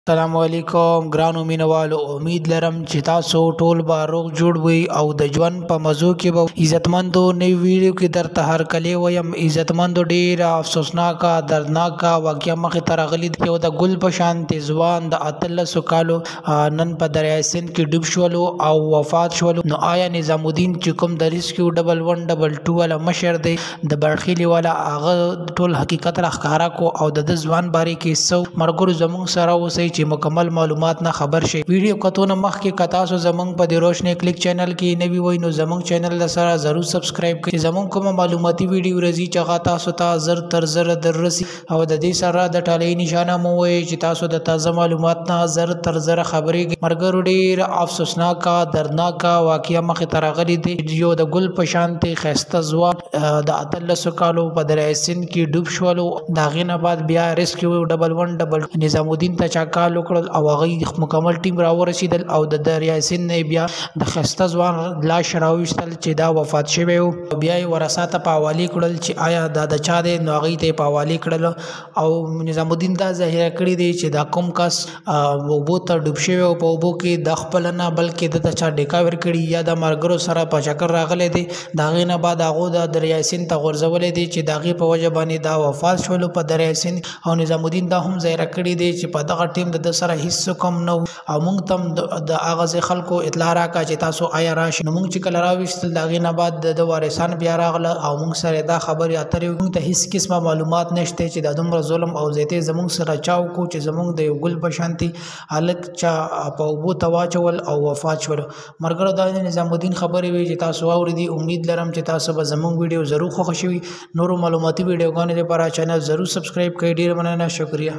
السلام علیکم ګرانو مینوالو امید لرم چې تاسو ټول به روغ جوړ وي او د ژوند په مزو کې به عزتمندو نوی ویډیو کې درته هرکلی ویم عزتمندو ډیر افسوسناک دردناک واقعیا مخې ته راغلی یو د ګل په شان ځوان د 13 کالو نن په دریای سند کې ډوب شولو او وفات شولو نو آیا نظام الدین چې کوم د ریسکیو 112 والا مشر دی د برخیلی والا هغه ټول حقیقت راښکاره کو او د ځوان باره کې سو مرګرو زموږ سره اوسئ چې مکمل معلومات نه خبر شي ویډیو کتونه مخکې که تاسو زمونږ په د روشنی کلیک چینل کې نوی وای نو زمونږ چینل سره ضرور سبسکرایب کړئ زمونږ کومه معلوماتي ویډیو راځي چې هغه تاسو ته زر تر زر دررسي او د دې سره د ټالی نشانه مو وای چې تاسو د تازه معلومات نه زر تر زر خبرې مرګرو ډیر افسوسناک دردناک واقعیا مخې ته راغلی دی یو د ګل په شان خسته ځوان د 13 کالو په دریای سند کې ډوب شولو دا غینه بعد بیا ریسکیو 112 نظام الدین ته چا وکړل او هغه مکمل ټیم راورسیدل او د دریای سند نه بیا د خسته ځوان لاش راوښتل چې دا وفات شوی او بیا یې ورثه په حواله کړل چې آیا دا د چا دی نو هغه ته په حواله کړل او نظام الدین دا ظاهر کړی دی چې دا کوم کس وبو ته ډوب شوی او په وبو کې د خپل نه بلکې د چا ډیکا ور کړی یا د مرګرو سره په چکر راغلی دی دا غینه بعد هغه د دریای سند ته غورځولې دی چې داغه په وجه باندې دا وفات شول په دریای سند او نظام الدین دا هم ظاهر کړی دی چې په دغه ټیم د سره هیڅ کوم نو او مونږ تم د اغاز خلکو اطلاع راکا چې تاسو آیا راشي نو مونږ چې کله راوښتل داغه نه بعد د وارثان بیا راغله او مونږ سره دا خبرې اترې مونږ ته هیڅ قسمه معلومات نشته چې د دومره ظلم او زیاته زمونږ سره چاو کو چې زمونږ د ګل په شانتي الک چا په وبو تواچول او وفات شول مرګره د نظام الدین خبرې وی چې تاسو اوریدي امید لرم چې تاسو به زمونږ ویډیو ضرور خوښ شي نورو معلوماتي ویډیوګانې لپاره چینل ضرور سبسکرایب کړئ ډیر مننه شکریا